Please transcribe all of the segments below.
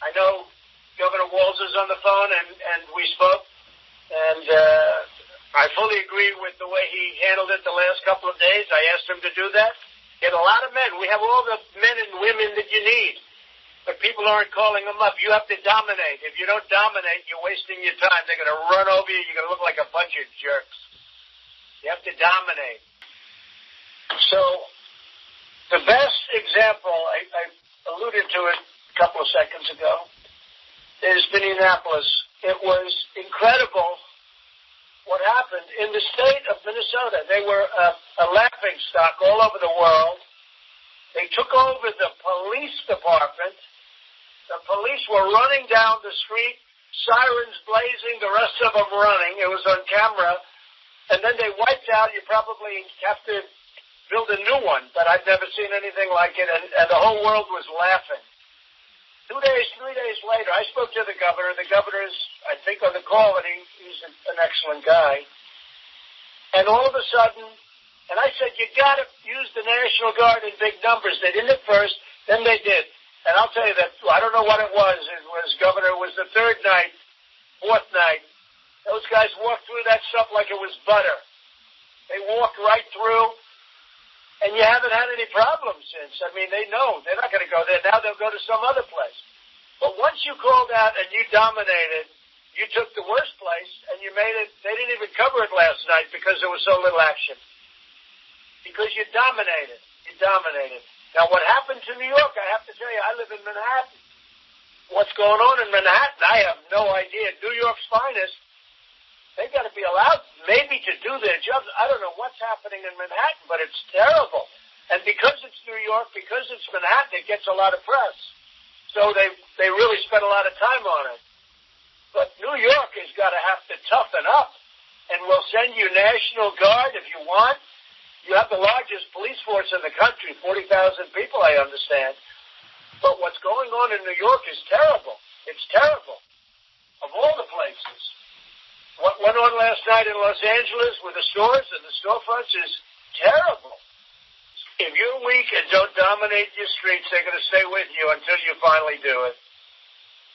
I know Governor Walz is on the phone, and we spoke, and I fully agree with the way he handled it the last couple of days. I asked him to do that. Get a lot of men. We have all the men and women that you need. But people aren't calling them up. You have to dominate. If you don't dominate, you're wasting your time. They're going to run over you. You're going to look like a bunch of jerks. You have to dominate. So the best example, I alluded to it a couple of seconds ago, is Minneapolis. It was incredible what happened in the state of Minnesota. They were a laughing stock all over the world. They took over the police department. The police were running down the street, sirens blazing, the rest of them running. It was on camera. And then they wiped out. You probably have to build a new one, but I've never seen anything like it. And the whole world was laughing. 3 days later, I spoke to the governor. The governor is, I think, on the call, and he's an excellent guy. And all of a sudden, and I said, you got to use the National Guard in big numbers. They didn't at first, then they did. And I'll tell you that, I don't know what it was. It was, Governor, it was the third night, fourth night. Those guys walked through that stuff like it was butter. They walked right through, and you haven't had any problems since. I mean, they know they're not going to go there. Now they'll go to some other place. But once you called out and you dominated, you took the worst place, and you made it, they didn't even cover it last night because there was so little action. Because you dominated. You dominated. Now, what happened to New York, I have to tell you, I live in Manhattan. What's going on in Manhattan, I have no idea. New York's finest, they've got to be allowed maybe to do their jobs. I don't know what's happening in Manhattan, but it's terrible. And because it's New York, because it's Manhattan, it gets a lot of press. So they really spend a lot of time on it. But New York has got to have to toughen up. And we'll send you National Guard if you want. You have the largest police force in the country, 40,000 people, I understand. But what's going on in New York is terrible. It's terrible. Of all the places. What went on last night in Los Angeles with the stores and the storefronts is terrible. If you're weak and don't dominate your streets, they're going to stay with you until you finally do it.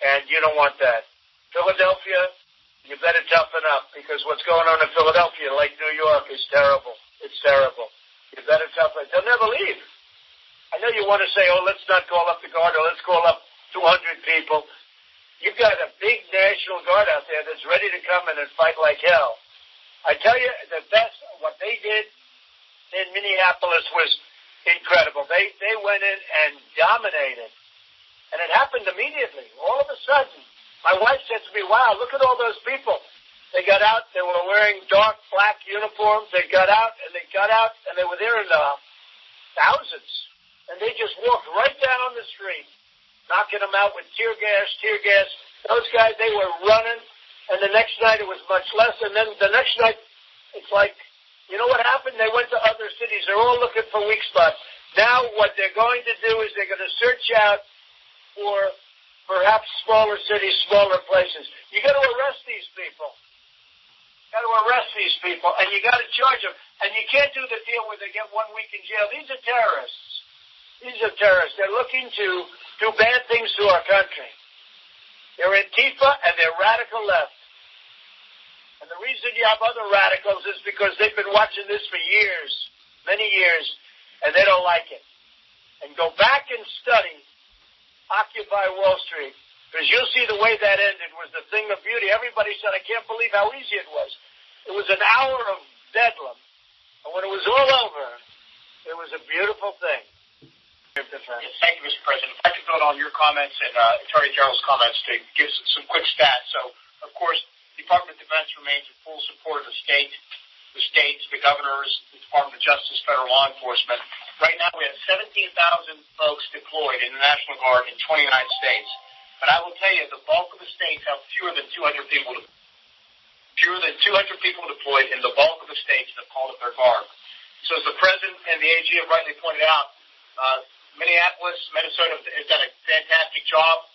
And you don't want that. Philadelphia, you better toughen up, because what's going on in Philadelphia, like New York, is terrible. It's terrible. You better toughen up. They'll never leave. I know you want to say, oh, let's not call up the Guard, or let's call up 200 people. You've got a big National Guard out there that's ready to come in and fight like hell. I tell you, the best, what they did in Minneapolis was incredible. They went in and dominated. And it happened immediately. All of a sudden, my wife said to me, wow, look at all those people. They got out, they were wearing dark black uniforms. They got out, and they were there in the thousands. And they just walked right down on the street, knocking them out with tear gas. Those guys, they were running. And the next night it was much less. And then the next night, it's like, you know what happened? They went to other cities. They're all looking for weak spots. Now what they're going to do is they're going to search out for perhaps smaller cities, smaller places. You got to arrest these people. Got to arrest these people, and you got to charge them. And you can't do the deal where they get 1 week in jail. These are terrorists. They're looking to do bad things to our country. They're Antifa, and they're radical left. And the reason you have other radicals is because they've been watching this for years, many years, and they don't like it. And go back and study Occupy Wall Street. Because you'll see the way that ended was the thing of beauty. Everybody said, I can't believe how easy it was. It was an hour of bedlam. And when it was all over, it was a beautiful thing. Yes, thank you, Mr. President. If I could build on your comments and Attorney General's comments to give some quick stats. So, of course, the Department of Defense remains in full support of the states, the governors, the Department of Justice, federal law enforcement. Right now we have 17,000 folks deployed in the National Guard in 29 states. But I will tell you, the bulk of the states have fewer than 200 people deployed, and the bulk of the states have called up their guard. So as the President and the AG have rightly pointed out, Minneapolis, Minnesota has done a fantastic job.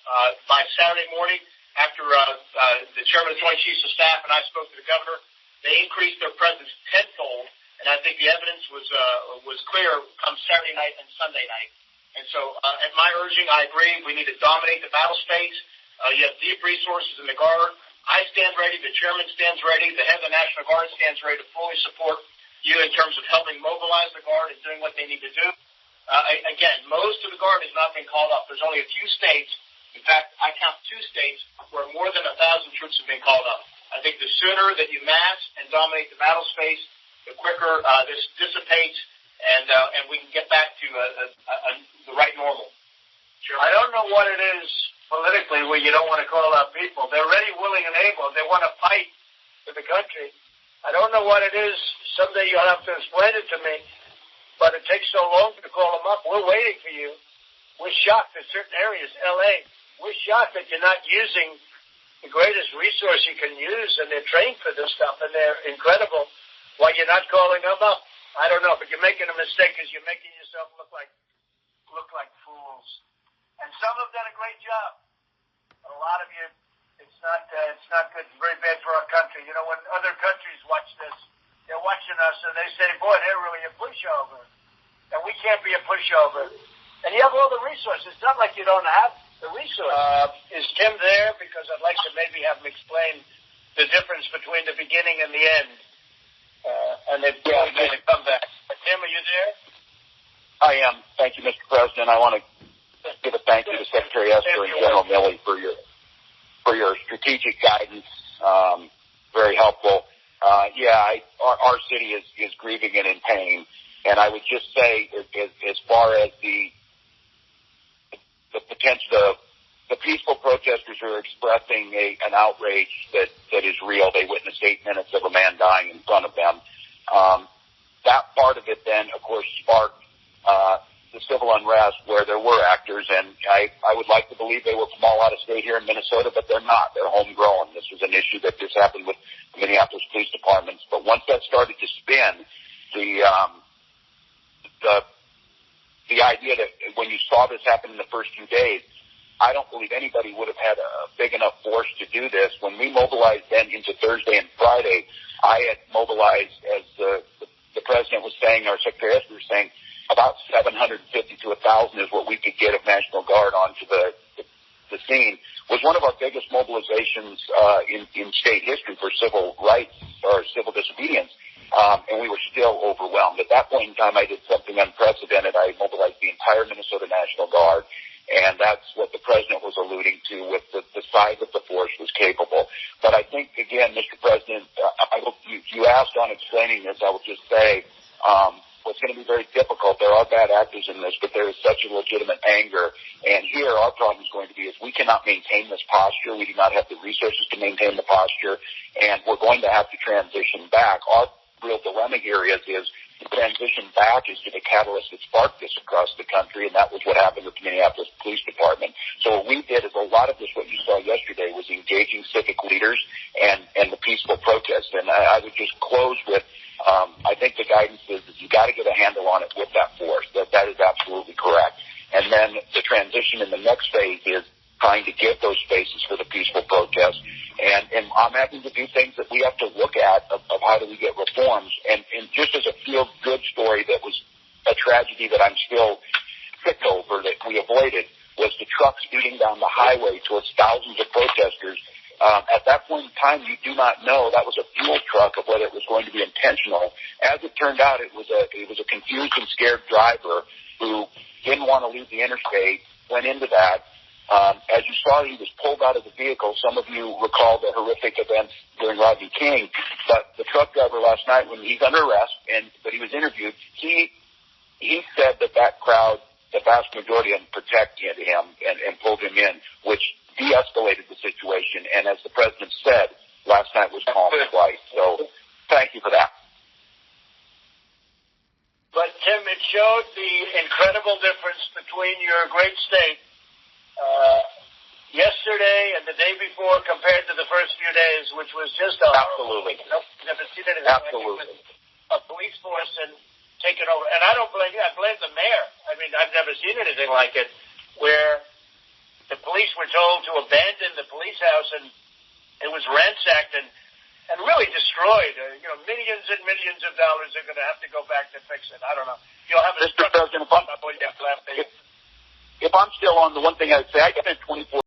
By Saturday morning, after the Chairman of the Joint Chiefs of Staff and I spoke to the Governor, they increased their presence tenfold, and I think the evidence was clear come Saturday night and Sunday night. And so at my urging, I agree. We need to dominate the battle space. You have deep resources in the Guard. I stand ready. The chairman stands ready. The head of the National Guard stands ready to fully support you in terms of helping mobilize the Guard and doing what they need to do. Again, most of the Guard has not been called up. There's only a few states. In fact, I count 2 states where more than 1,000 troops have been called up. I think the sooner that you mass and dominate the battle space, the quicker this dissipates, and we can get back to the right normal. Sure. I don't know what it is politically where you don't want to call out people. They're ready, willing, and able. They want to fight for the country. I don't know what it is. Someday you'll have to explain it to me. But it takes so long to call them up. We're waiting for you. We're shocked in certain areas, L.A. We're shocked that you're not using the greatest resource you can use, and they're trained for this stuff, and they're incredible. Why you're not calling them up? I don't know, but you're making a mistake because you're making yourself look like fools. And some have done a great job. But a lot of you, it's not good. It's very bad for our country. You know, when other countries watch this, they're watching us and they say, boy, they're really a pushover. And we can't be a pushover. And you have all the resources. It's not like you don't have the resources. Is Tim there? Because I'd like to maybe have him explain the difference between the beginning and the end. And they've made a comeback. Tim, are you there? I am. Thank you, Mr. President. I want to give a thank you to Secretary Esper and General Milley for your strategic guidance. Very helpful. Our city is grieving and in pain. And I would just say, as far as the potential, the peaceful protesters are expressing an outrage that is real. They witnessed 8 minutes of a man dying in front of them. That part of it then, of course, sparked the civil unrest where there were actors, and I would like to believe they were from all out of state here in Minnesota, but they're not. They're homegrown. This was an issue that just happened with the Minneapolis police departments. But once that started to spin, the idea that when you saw this happen in the first few days, I don't believe anybody would have had a big enough force to do this. When we mobilized then into Thursday and Friday, I had mobilized, as the president was saying, our Secretary Esper was saying, about 750 to 1,000 is what we could get of National Guard onto the scene. Was one of our biggest mobilizations in state history for civil rights or civil disobedience. And we were still overwhelmed. At that point in time, I did something unprecedented. I mobilized the entire Minnesota National Guard, and that's what the president was alluding to with the size of the force was capable. But I think, again, Mr. President, you asked on explaining this, I will just say what's going to be very difficult. There are bad actors in this, but there is such a legitimate anger. And here our problem is going to be is we cannot maintain this posture. We do not have the resources to maintain the posture, and we're going to have to transition back. Our real dilemma here is the transition back is to the catalyst that sparked this across the country, and that was what happened with the Minneapolis Police Department. So what we did is a lot of this, what you saw yesterday, was engaging civic leaders and the peaceful protests. And I would just close with, I think the guidance is that you got to get a handle on it with that force. That is absolutely correct. And then the transition in the next phase is trying to give those spaces for the peaceful protest. And I'm having to do things that we have to look at of how do we get reforms. And just as a feel-good story that was a tragedy that I'm still sick over that we avoided was the truck speeding down the highway towards thousands of protesters. At that point in time, you do not know that was a fuel truck of whether it was going to be intentional. As it turned out, it was a confused and scared driver who didn't want to leave the interstate, went into that. As you saw, he was pulled out of the vehicle. Some of you recall the horrific events during Rodney King, but the truck driver last night, when he's under arrest, but he was interviewed, he said that crowd, the vast majority of them protected him and pulled him in, which de-escalated the situation. And as the president said, last night was calm twice. So thank you for that. But Tim, it showed the incredible difference between your great state yesterday and the day before compared to the first few days, which was just absolutely. Never seen anything absolutely. Like it with a police force and taking over. And I don't blame you. I blame the mayor. I mean, I've never seen anything like it, where the police were told to abandon the police house, and it was ransacked and really destroyed. Millions and millions of dollars are going to have to go back to fix it. I don't know. You'll have a Mr. President, if I'm still on, the one thing I'd say, I spent 24